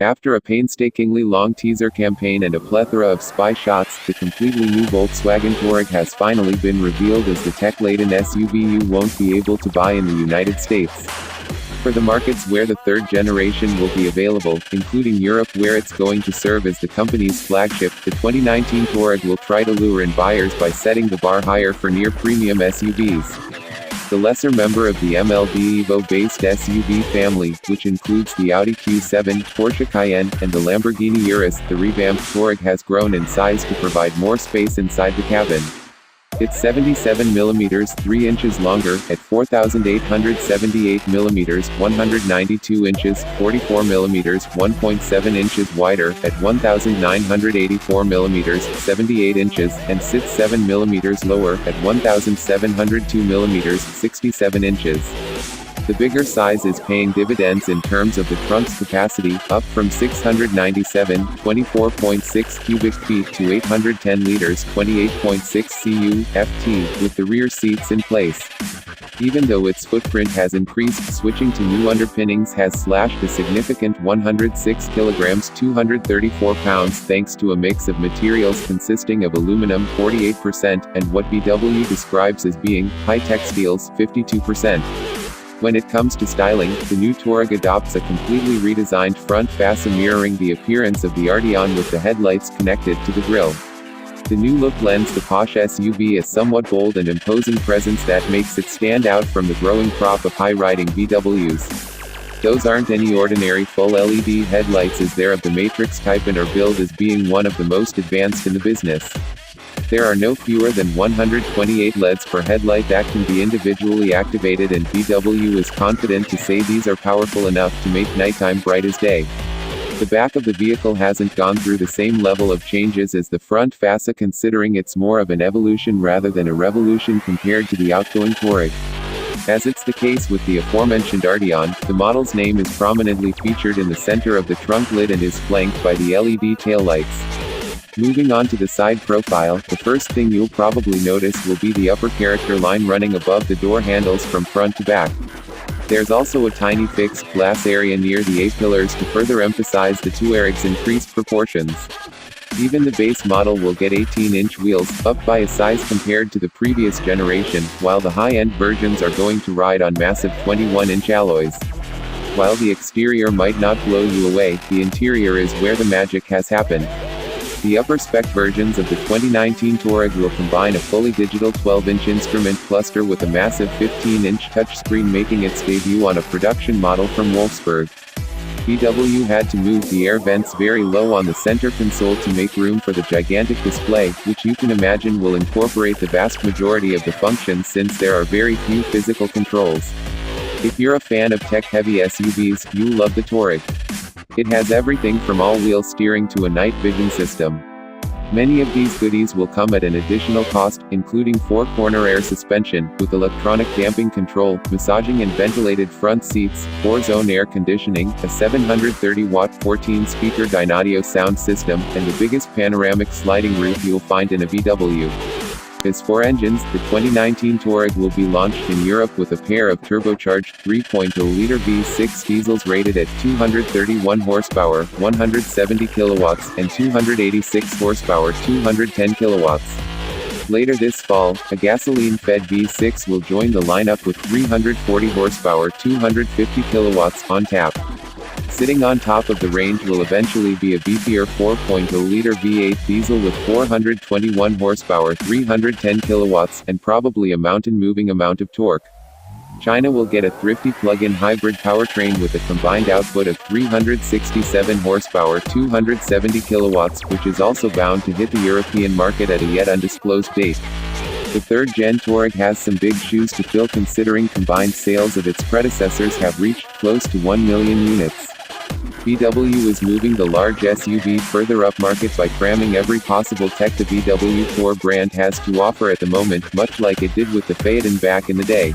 After a painstakingly long teaser campaign and a plethora of spy shots, the completely new Volkswagen Touareg has finally been revealed as the tech-laden SUV you won't be able to buy in the United States. For the markets where the third generation will be available, including Europe where it's going to serve as the company's flagship, the 2019 Touareg will try to lure in buyers by setting the bar higher for near-premium SUVs. The lesser member of the MLB Evo-based SUV family, which includes the Audi Q7, Porsche Cayenne, and the Lamborghini Urus, the revamped Touareg has grown in size to provide more space inside the cabin. It's 77 mm 3 inches longer, at 4,878 mm 192 inches, 44 mm 1.7 inches wider, at 1,984 mm 78 inches, and sits 7 mm lower, at 1,702 mm 67 inches. The bigger size is paying dividends in terms of the trunk's capacity, up from 697, 24.6 cubic feet to 810 liters, 28.6 cu, ft, with the rear seats in place. Even though its footprint has increased, switching to new underpinnings has slashed a significant 106 kilograms, 234 pounds thanks to a mix of materials consisting of aluminum 48% and what VW describes as being high-tech steels 52%. When it comes to styling, the new Touareg adopts a completely redesigned front fascia mirroring the appearance of the Arteon with the headlights connected to the grille. The new look lends the posh SUV a somewhat bold and imposing presence that makes it stand out from the growing crop of high-riding VWs. Those aren't any ordinary full LED headlights as they're of the Matrix type and are billed as being one of the most advanced in the business. There are no fewer than 128 LEDs per headlight that can be individually activated, and VW is confident to say these are powerful enough to make nighttime bright as day. The back of the vehicle hasn't gone through the same level of changes as the front fascia, considering it's more of an evolution rather than a revolution compared to the outgoing Touareg. As it's the case with the aforementioned Arteon, the model's name is prominently featured in the center of the trunk lid and is flanked by the LED taillights. Moving on to the side profile, the first thing you'll probably notice will be the upper character line running above the door handles from front to back. There's also a tiny fixed glass area near the A-pillars to further emphasize the Touareg's increased proportions. Even the base model will get 18-inch wheels, up by a size compared to the previous generation, while the high-end versions are going to ride on massive 21-inch alloys. While the exterior might not blow you away, the interior is where the magic has happened. The upper-spec versions of the 2019 Touareg will combine a fully digital 12-inch instrument cluster with a massive 15-inch touchscreen, making its debut on a production model from Wolfsburg. VW had to move the air vents very low on the center console to make room for the gigantic display, which you can imagine will incorporate the vast majority of the functions since there are very few physical controls. If you're a fan of tech-heavy SUVs, you'll love the Touareg. It has everything from all-wheel steering to a night vision system. Many of these goodies will come at an additional cost, including 4-corner air suspension, with electronic damping control, massaging and ventilated front seats, 4-zone air conditioning, a 730-watt 14-speaker Dynaudio sound system, and the biggest panoramic sliding roof you'll find in a VW. As for engines, the 2019 Touareg will be launched in Europe with a pair of turbocharged 3.0-liter V6 diesels rated at 231 horsepower, 170 kilowatts, and 286 horsepower, 210 kilowatts. Later this fall, a gasoline-fed V6 will join the lineup with 340 horsepower, 250 kilowatts, on tap. Sitting on top of the range will eventually be a beefier 4.0-liter V8 diesel with 421 horsepower, 310 kilowatts, and probably a mountain-moving amount of torque. China will get a thrifty plug-in hybrid powertrain with a combined output of 367 horsepower, 270 kilowatts, which is also bound to hit the European market at a yet undisclosed date. The third-gen Touareg has some big shoes to fill, considering combined sales of its predecessors have reached close to 1 million units. VW is moving the large SUV further upmarket by cramming every possible tech the VW Core brand has to offer at the moment, much like it did with the Phaeton back in the day.